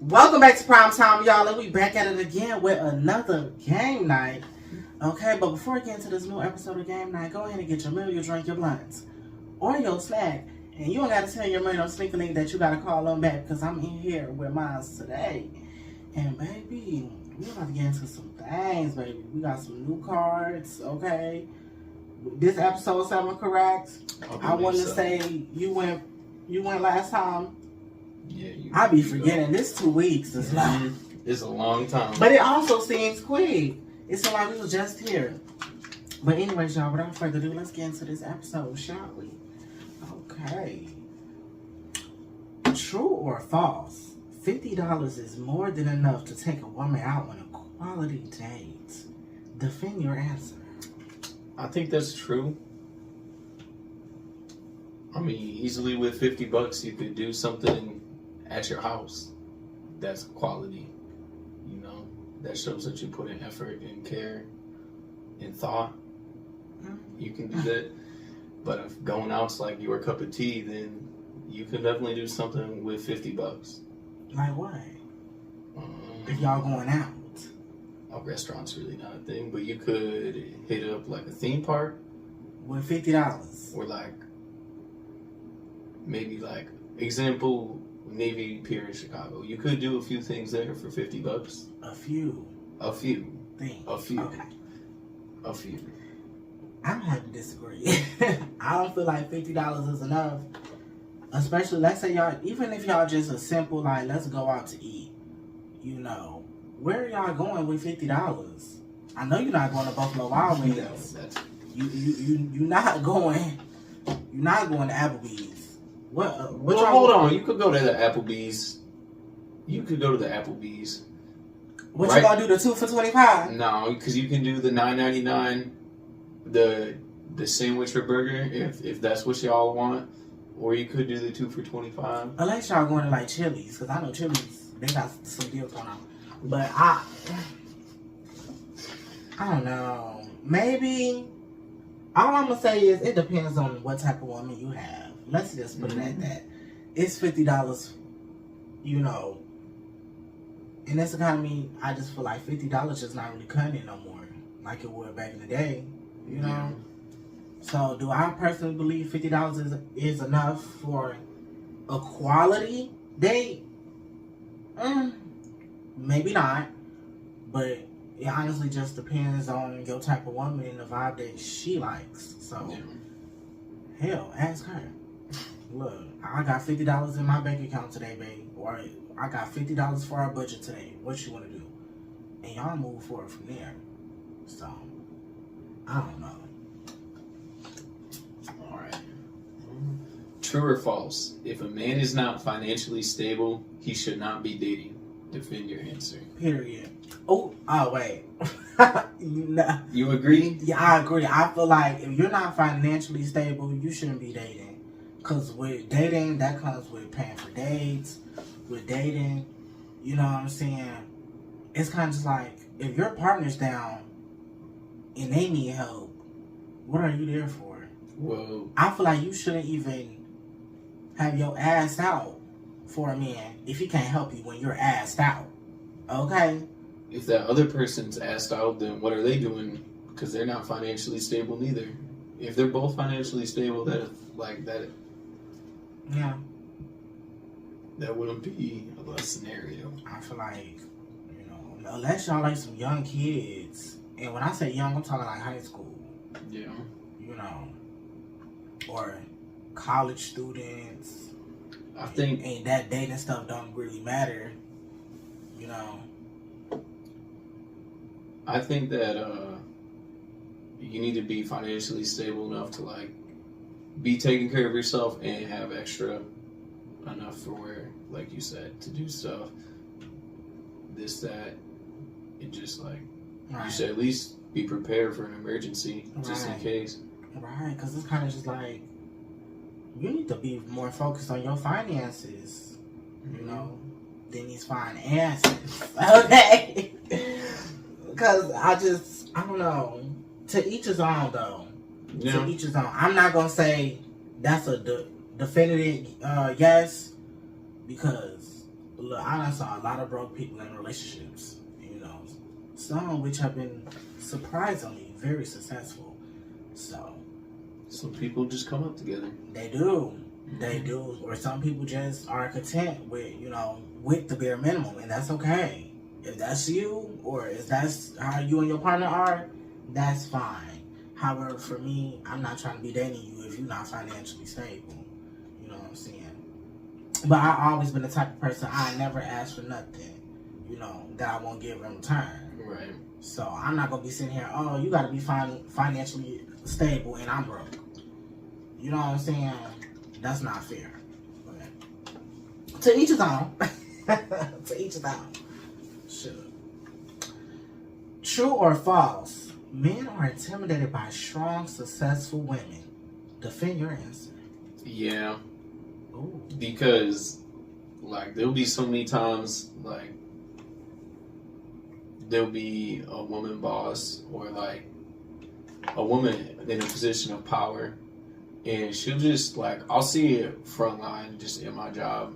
Welcome back to Prime Time, y'all, and we back at it again with another game night. Okay, but before we get into this new episode of Game Night, go ahead and get your meal, your drink, your blunts, or your snack. And you don't got to tell your man or sneaker link that you got to call them back because I'm in here with mine today. And baby, we about to get into some things, baby. We got some new cards, okay? This episode 7, correct? I want to say you went last time. Yeah, I be forgetting. This 2 weeks is like it's a long time. But it also seems quick. It seems like we was just here. But anyways, y'all, without further ado, let's get into this episode, shall we? Okay. True or false? $50 is more than enough to take a woman out on a quality date. Defend your answer. I think that's true. I mean, easily with $50, you could do something at your house that's quality. You know, that shows that you put in effort and care and thought. You can do that. But if going out's like your cup of tea, then you can definitely do something with $50. Like what? If y'all going out? A restaurant's really not a thing, but you could hit up like a theme park with $50. Or like maybe like example Navy Pier in Chicago. You could do a few things there for $50. A few things. Okay. A few. I'm gonna have to disagree. I don't feel like $50 is enough. Especially, let's say y'all, even if y'all just a simple, like, let's go out to eat. You know, where are y'all going with $50? I know you're not going to Buffalo Wild Wings. No, you're not going to Applebee's. What well, hold on. You could go to the Applebee's. What you gonna do, the 2 for $25? No, because you can do the $9.99, the sandwich or burger if that's what y'all want, or you could do the 2 for $25. Unless y'all going to like Chili's, because I know Chili's they got some deals going on. But I don't know. Maybe all I'm gonna say is it depends on what type of woman you have. Let's just put it at that. It's $50, you know. In this economy, I just feel like $50 just not really cutting it no more like it would back in the day, you know. Yeah. So, do I personally believe $50 is enough for a quality date? Maybe not, but it honestly just depends on your type of woman and the vibe that she likes. So, hell, ask her. Look, I got $50 in my bank account today, babe. Or I got $50 for our budget today. What you want to do? And y'all move forward from there. So, I don't know. Alright. True or false? If a man is not financially stable, he should not be dating. Defend your answer. Period. Oh, wait. You agree? Yeah, I agree. I feel like if you're not financially stable, you shouldn't be dating. Because with dating, that comes with paying for dates. With dating, you know what I'm saying? It's kind of just like, if your partner's down and they need help, what are you there for? Well, I feel like you shouldn't even have your ass out for a man if he can't help you when you're assed out. Okay? If that other person's assed out, then what are they doing? Because they're not financially stable neither. If they're both financially stable, that like that. Yeah. That wouldn't be a scenario. I feel like, you know, unless y'all like some young kids, and when I say young, I'm talking like high school. Yeah. You know, or college students. I think. And that dating stuff don't really matter. You know. I think that you need to be financially stable enough to like be taking care of yourself and have extra enough for where, like you said, to do stuff, this, that, and just like, you should at least be prepared for an emergency, just in case. Right, because it's kind of just like, you need to be more focused on your finances, you know, than these finances, okay? Because I don't know, to each his own, though. Yeah. To each his own. I'm not going to say that's a definitive yes, because look, I done saw a lot of broke people in relationships, you know, some of which have been surprisingly very successful. So some people just come up together. They do. They do. Or some people just are content with, you know, with the bare minimum, and that's okay. If that's you, or if that's how you and your partner are, that's fine. However, for me, I'm not trying to be dating you if you're not financially stable. You know what I'm saying? But I've always been the type of person, I never ask for nothing, you know, that I won't give in return. Right. So I'm not going to be sitting here, oh, you got to be financially stable and I'm broke. You know what I'm saying? That's not fair. But to each his own. To each his own. Sure. True or false? Men are intimidated by strong, successful women. Defend your answer. Yeah. Ooh. Because, like, there'll be so many times, like, there'll be a woman boss or, like, a woman in a position of power, and she'll just, like, I'll see it frontline just in my job,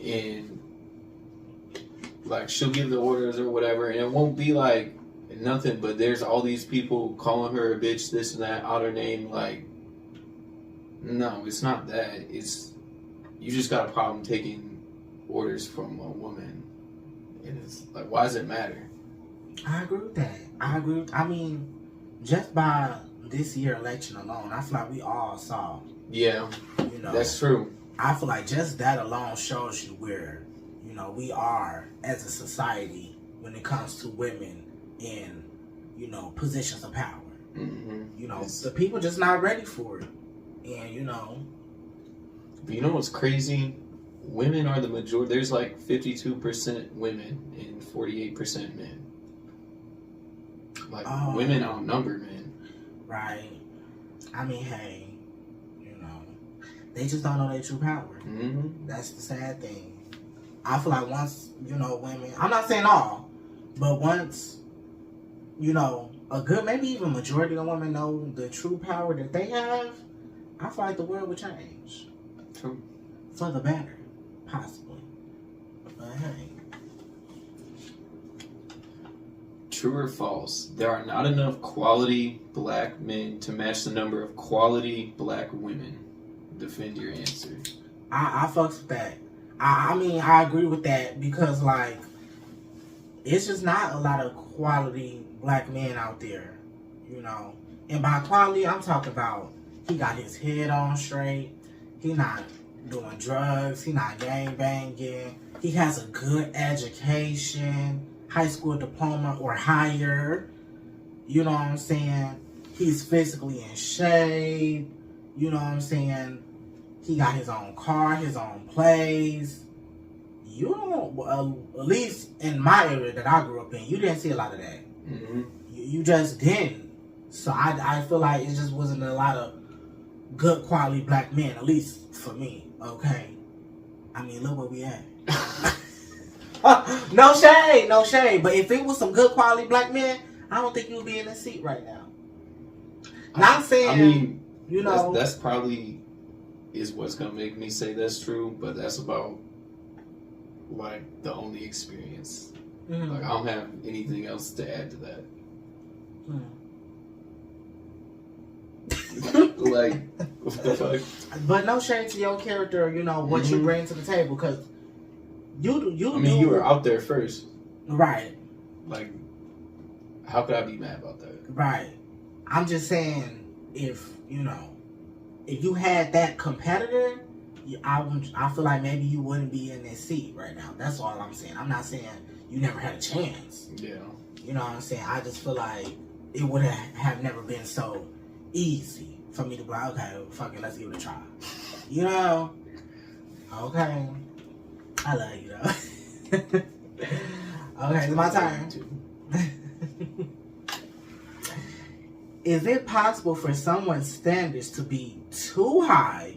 and, like, she'll give the orders or whatever, and it won't be, like, nothing, but there's all these people calling her a bitch, this and that, out her name, like, no, it's not that. It's, you just got a problem taking orders from a woman. And it's like, why does it matter? I agree with that. I mean, just by this year election alone, I feel like we all saw. Yeah, you know, that's true. I feel like just that alone shows you where, you know, we are as a society when it comes to women in, you know, positions of power. Mm-hmm. You know, the people just not ready for it. And, you know. But you know what's crazy? Women are the majority. There's like 52% women and 48% men. Like, women outnumber men. Right. I mean, hey, you know, they just don't know their true power. Mm-hmm. That's the sad thing. I feel like once, you know, women, I'm not saying all, but once, you know, a good, maybe even majority of women know the true power that they have, I feel like the world would change. True. For the better, possibly. But hey. True or false? There are not enough quality black men to match the number of quality black women. Defend your answer. I fucks with that. I mean, I agree with that because, like, it's just not a lot of quality black men out there, you know. And by quality, I'm talking about he got his head on straight. He not doing drugs. He not gang banging. He has a good education, high school diploma or higher. You know what I'm saying? He's physically in shape. You know what I'm saying? He got his own car, his own place. You don't, at least in my area that I grew up in, you didn't see a lot of that. Mm-hmm. You just didn't. So I feel like it just wasn't a lot of good quality black men, at least for me. Okay. I mean, look where we at. No shade. But if it was some good quality black men, I don't think you'd be in this seat right now. Not saying, I mean, you know, that's probably is what's gonna make me say that's true, but that's about like the only experience. Mm-hmm. Like, I don't have anything else to add to that. Like, what the fuck? But no shade to your character, you know, what you bring to the table, because you you were out there first. Right. Like, how could I be mad about that? Right. I'm just saying, if, you know, if you had that competitor, I feel like maybe you wouldn't be in this seat right now. That's all I'm saying. I'm not saying you never had a chance. Yeah. You know what I'm saying? I just feel like it would have never been so easy for me to be like, okay, fuck it, let's give it a try. You know? Okay. I love you, though. Okay, it's my turn. Is it possible for someone's standards to be too high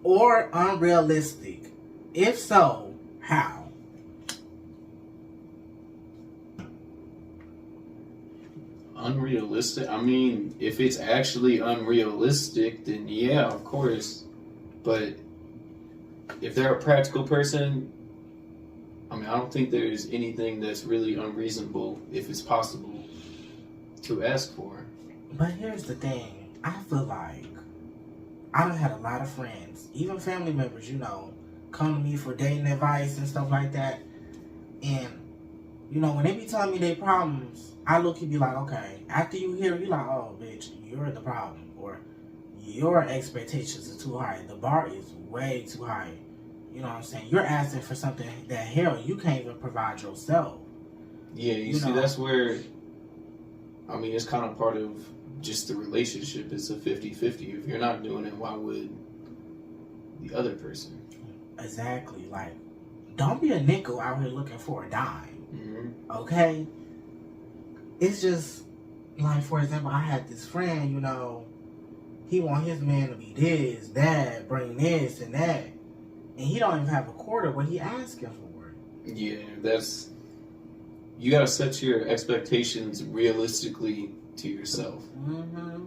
or unrealistic? If so, how? Unrealistic? I mean, if it's actually unrealistic, then yeah, of course. But if they're a practical person, I mean, I don't think there's anything that's really unreasonable if it's possible to ask for. But here's the thing. I feel like I've had a lot of friends, even family members, you know, come to me for dating advice and stuff like that. And, you know, when they be telling me their problems, I look and be like, okay, after you hear, you like, oh, bitch, you're the problem. Or your expectations are too high. The bar is way too high. You know what I'm saying? You're asking for something that, hell, you can't even provide yourself. Yeah, you see, that's where, I mean, it's kind of part of just the relationship. It's a 50-50. If you're not doing it, why would the other person? Exactly. Like, don't be a nickel out here looking for a dime. Mm-hmm. Okay? It's just, like, for example, I had this friend, you know, he want his man to be this, that, bring this and that. And he don't even have a quarter what he asking for. Yeah, that's... You gotta set your expectations realistically to yourself. Mm-hmm.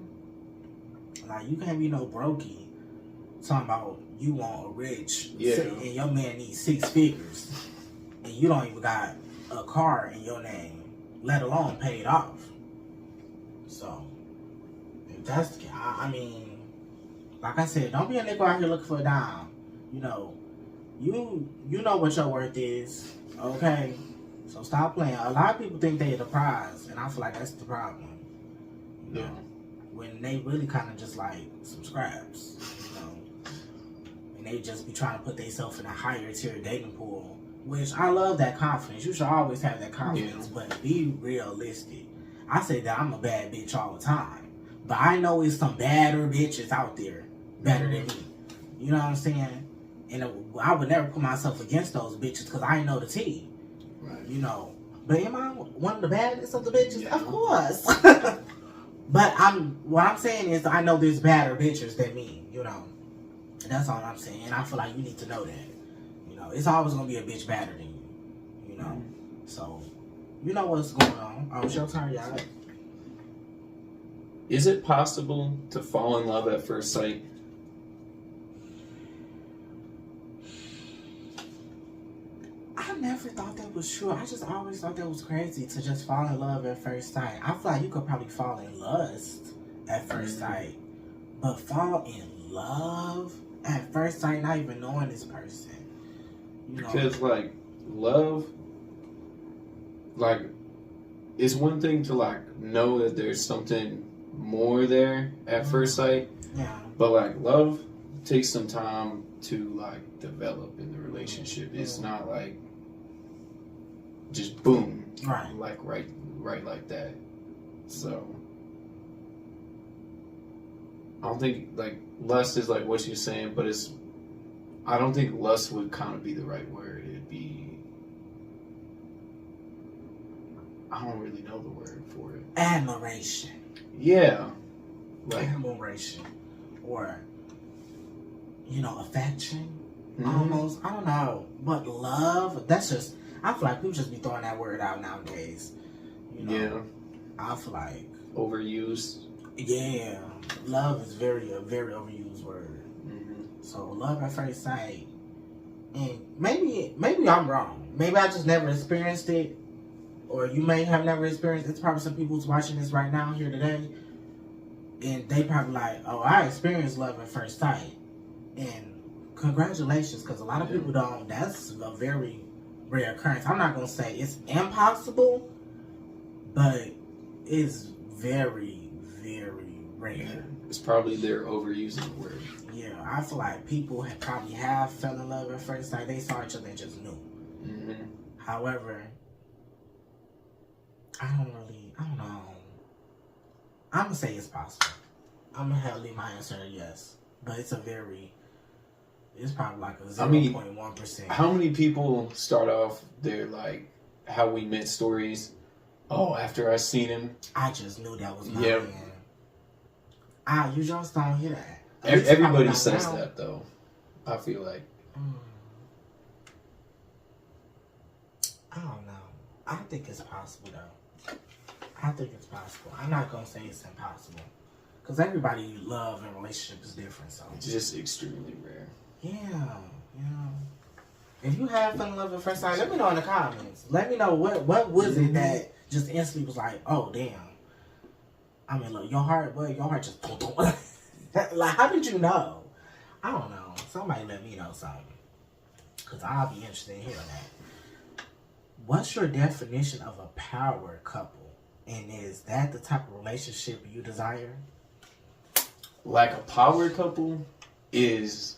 Like, you can't be no brokey talking about you want a rich, and your man needs 6 figures, and you don't even got a car in your name, let alone paid off. So, if that's the case, I mean, like I said, don't be a nigga out here looking for a dime. You know, you know what your worth is, okay? So stop playing. A lot of people think they're the prize, and I feel like that's the problem. You know, when they really kind of just like some scraps, you know, and they just be trying to put themselves in a higher tier dating pool. Which I love that confidence. You should always have that confidence, but be realistic. I say that I'm a bad bitch all the time, but I know it's some badder bitches out there better than me. You know what I'm saying? And I would never put myself against those bitches because I know the tea. Right. You know. But am I one of the baddest of the bitches? Yeah. Of course. But what I'm saying is I know there's badder bitches than me, you know. That's all I'm saying. And I feel like you need to know that. You know, it's always going to be a bitch badder than you. You know. Mm-hmm. So, you know what's going on. Oh, it's your turn, y'all. Is it possible to fall in love at first sight? I never thought that was true. I just always thought that was crazy to just fall in love at first sight. I feel like you could probably fall in lust at first sight. But fall in love at first sight, not even knowing this person. You know? Because, like, love, like, it's one thing to, like, know that there's something more there at first sight. Yeah. But, like, love takes some time to, like, develop in the relationship. It's not, like, just boom. Right. Like, right like that. So, I don't think, like, lust is, like, what you're saying, but I don't think lust would kind of be the right word. It'd be, I don't really know the word for it. Admiration. Yeah. Like, admiration. Or, you know, affection. Mm-hmm. Almost. I don't know. But love, that's just, I feel like people just be throwing that word out nowadays. You know? Yeah. I feel like. Overused. Yeah. Love is a very overused word. Mm-hmm. So, love at first sight. And maybe I'm wrong. Maybe I just never experienced it. Or you may have never experienced it. It's probably some people who's watching this right now here today. And they probably like, oh, I experienced love at first sight. And congratulations, because a lot of people don't. That's a very rare occurrence. I'm not going to say it's impossible, but it's very, very rare. Yeah. It's probably they're overusing the word. Yeah, I feel like people probably have fell in love at first sight. They saw each other and just knew. Mm-hmm. However, I don't know. I'm going to say it's possible. I'm going to leave my answer yes. But it's probably like a 0.1%. How many people start off their, like, how we met stories? Oh, after I seen him. I just knew that was my man. You just don't hear that. Everybody says that, though. I feel like. I don't know. I think it's possible, though. I think it's possible. I'm not going to say it's impossible. Because everybody love and relationship is different, so. It's just extremely rare. Yeah. If you have fell in love at first sight, let me know in the comments. Let me know what was it that just instantly was like, oh damn, I'm in love. Your heart just like, how did you know? I don't know. Somebody let me know something, cause I'll be interested in hearing that. What's your definition of a power couple, and is that the type of relationship you desire? Like a power couple is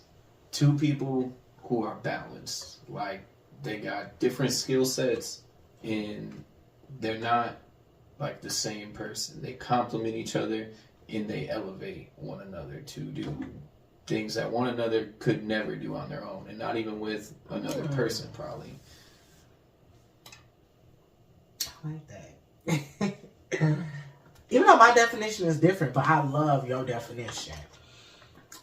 two people who are balanced. Like they got different skill sets and they're not like the same person. They complement each other and they elevate one another to do things that one another could never do on their own, and not even with another person probably. I like that. Even though my definition is different, but I love your definition.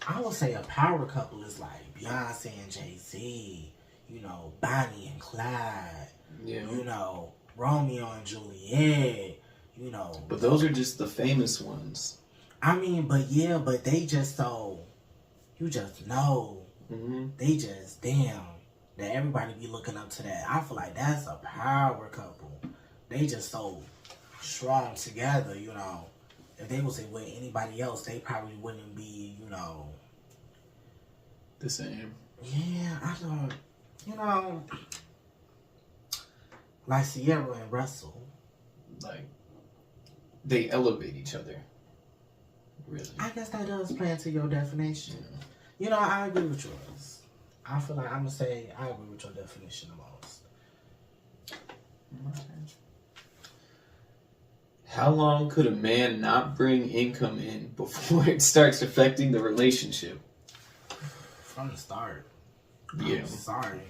I would say a power couple is like Beyonce and Jay-Z, you know, Bonnie and Clyde, you know, Romeo and Juliet, you know. But those are just the famous ones. I mean, but they just so, you just know, they just, damn, that everybody be looking up to that. I feel like that's a power couple. They just so strong together, you know. If they was with anybody else, they probably wouldn't be, you know, the same. Yeah, I don't, you know, like Sierra and Russell. Like, they elevate each other. Really. I guess that does play into your definition. Yeah. You know, I agree with yours. I feel like I'm going to say I agree with your definition the most. How long could a man not bring income in before it starts affecting the relationship? From the start. Yeah. I'm sorry.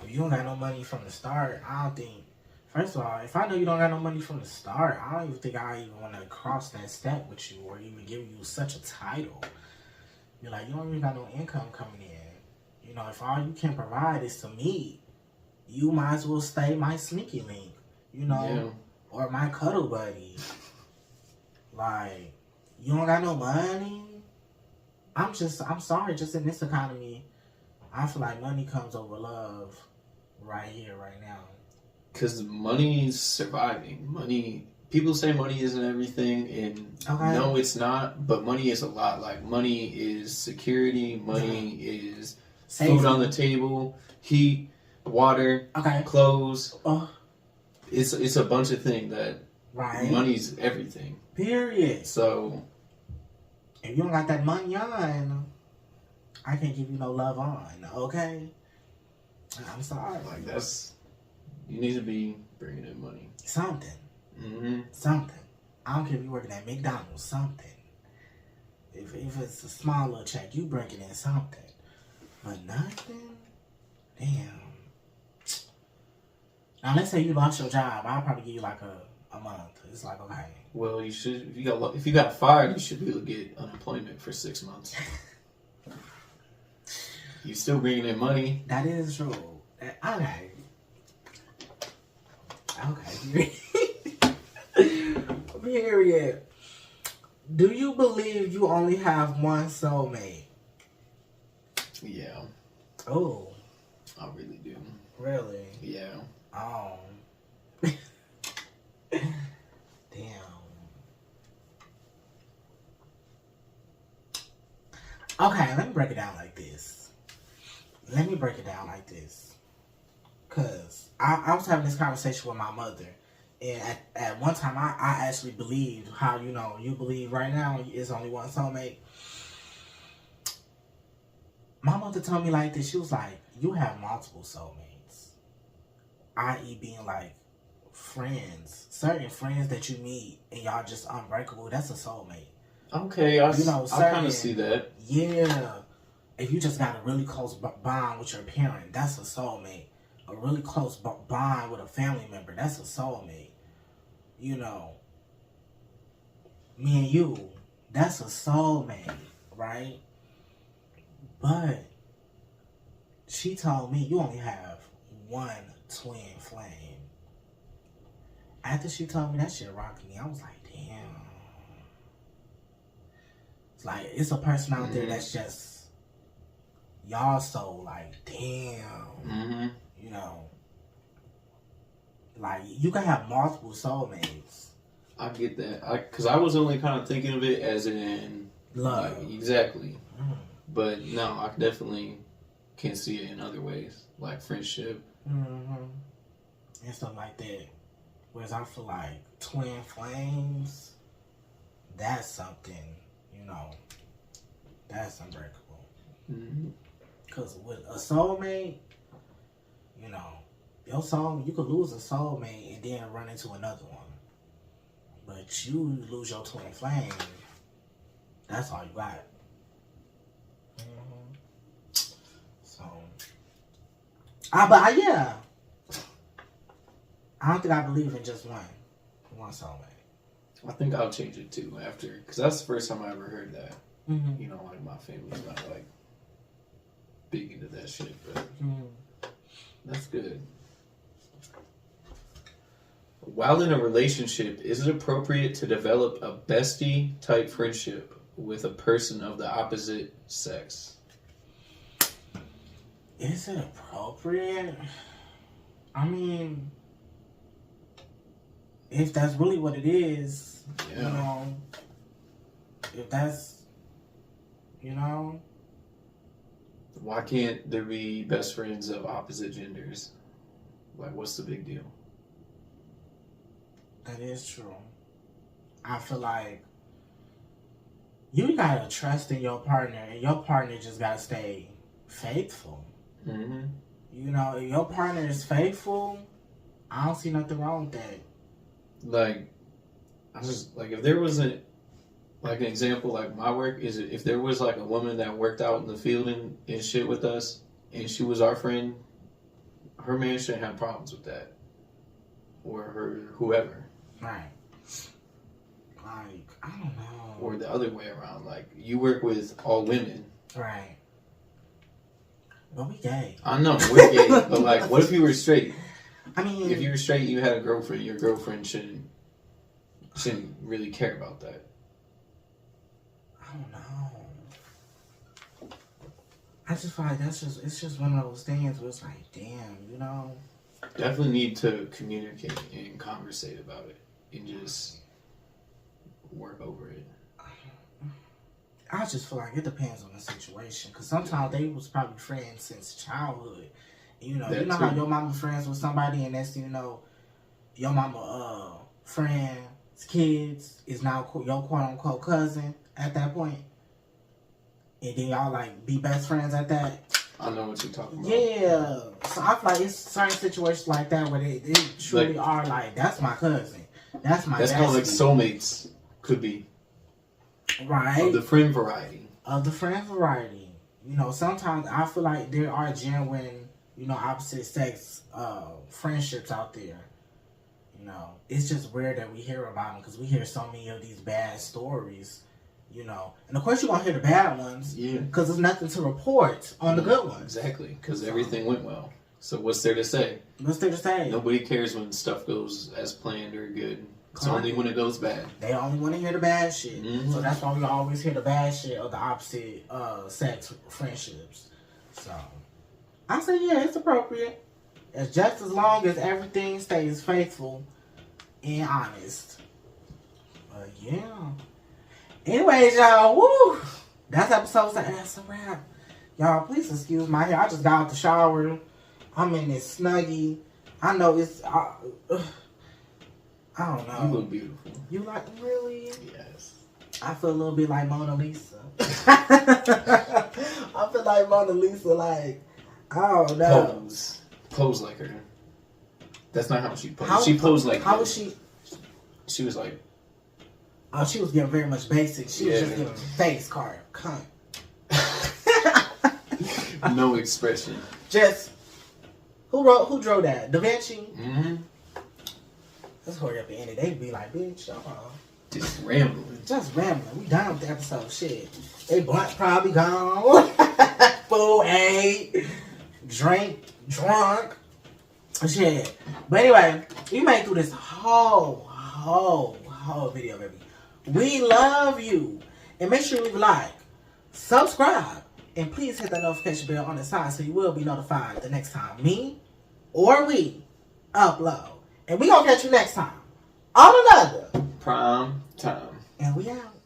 If you don't got no money from the start, I don't think... First of all, if I know you don't got no money from the start, I don't even think I even want to cross that step with you or even give you such a title. You're like, you don't even got no income coming in. You know, if all you can provide is to me, you might as well stay my sneaky link, you know, or my cuddle buddy. Like, you don't got no money? I'm sorry, just in this economy, I feel like money comes over love right here, right now. Because money's surviving. Money, people say money isn't everything, and no, it's not, but money is a lot. Like, money is security, money is safety. Food on the table, heat, water, clothes. It's a bunch of things that money's everything. Period. So, if you don't got that money on, I can't give you no love on, okay? I'm sorry. Like, that's... You need to be bringing in money. Something. Something. I don't care if you're working at McDonald's. Something. If it's a small little check, you bringing in something. But nothing? Damn. Now, let's say you lost your job. I'll probably give you like a month. It's like, okay. Well, you should. If you got fired, you should be able to get unemployment for 6 months. You still bringing in money. That is true. Okay. Okay. Period. Do you believe you only have one soulmate? Yeah. Oh. I really do. Really? Yeah. Oh. Damn. Okay, let me break it down like this. Because I was having this conversation with my mother. And at one time, I actually believed how, you know, you believe right now is only one soulmate. My mother told me like this. She was like, you have multiple soulmates. I.e. being like friends. Certain friends that you meet and y'all just unbreakable. That's a soulmate. Okay, I kind of see that. Yeah. If you just got a really close bond with your parent, that's a soulmate. A really close bond with a family member, that's a soulmate. You know, me and you, that's a soulmate, right? But she told me you only have one twin flame. After she told me that shit rocked me, I was like, damn. It's like, it's a person out there that's just y'all so like, damn, Mm-hmm. you know, like you can have multiple soulmates. I get that. Because I was only kind of thinking of it as in Love. like, exactly. Mm. But no, I definitely can see it in other ways, like friendship. Mm-hmm. And stuff like that. Whereas I feel like twin flames, that's something, you know, that's unbreakable. Mm-hmm. Because with a soulmate, you know, your soul, you could lose a soulmate and then run into another one. But you lose your twin flame, that's all you got. Mm-hmm. So, yeah. I don't think I believe in just one soulmate. I think I'll change it too after, because that's the first time I ever heard that. Mm-hmm. You know, like my family's not like big into that shit, but that's good. While in a relationship, is it appropriate to develop a bestie type friendship with a person of the opposite sex? Is it appropriate? I mean, if that's really what it is, you know, if that's, you know. Why can't there be best friends of opposite genders? Like, what's the big deal? That is true. I feel like you gotta trust in your partner, and your partner just gotta stay faithful. Mm-hmm. You know, if your partner is faithful, I don't see nothing wrong with that. Like, I just, like, if there wasn't, like, an example, like, my work, is if there was, like, a woman that worked out in the field and shit with us, and she was our friend, her man shouldn't have problems with that. Or her, whoever. Right. Like, I don't know. Or the other way around. Like, you work with all women. Right. But we gay. I know, we're gay. But, like, what if you were straight? I mean... If you were straight and you had a girlfriend, your girlfriend shouldn't really care about that. I don't know. I just feel like it's just one of those things where it's like, damn, you know? Definitely need to communicate and conversate about it. And just work over it. I just feel like it depends on the situation. Because sometimes they was probably friends since childhood. You know how your mama friends with somebody and that's, you know, your mama friend's kids is now your quote-unquote cousin at that point. And then y'all, like, be best friends at that. I know what you're talking about. Yeah. So I feel like it's certain situations like that where they truly like, are like, that's my cousin. That's my That's kind of like soulmates could be. Right. Of the friend variety. You know, sometimes I feel like there are genuine, you know, opposite sex friendships out there. You know, it's just rare that we hear about them because we hear so many of these bad stories. You know, and of course you're going to hear the bad ones. Yeah. Because there's nothing to report on the good ones. Exactly. Because everything went well. So what's there to say? Nobody cares when stuff goes as planned or good. It's only when it goes bad. They only want to hear the bad shit. Mm-hmm. So that's why we always hear the bad shit of the opposite sex friendships. So I say, yeah, it's appropriate. It's just as long as everything stays faithful and honest. But yeah. Anyways, y'all, woo! That's episode 7. That's a wrap. Y'all, please excuse my hair. I just got out the shower. I'm in this Snuggie. I know it's... I don't know. You look beautiful. You like... Really? Yes. I feel a little bit like Mona Lisa. I feel like Mona Lisa, like... I don't know. Pose like her. That's not how she posed. She posed like... How was she... She was like... Oh, she was getting very much basic. She was just giving face card. Cunt. No expression. Just... Who drew that? Da Vinci? Mm-hmm. Let's hurry up and end it. They be like, bitch, just rambling. We done with the episode. Shit. They blunt probably gone. Food ate. Drunk. Shit. But anyway, we made through this whole video, baby. We love you. And make sure you leave a like. Subscribe. And please hit that notification bell on the side so you will be notified the next time me or we upload. And we gonna catch you next time on another Prime time. And we out.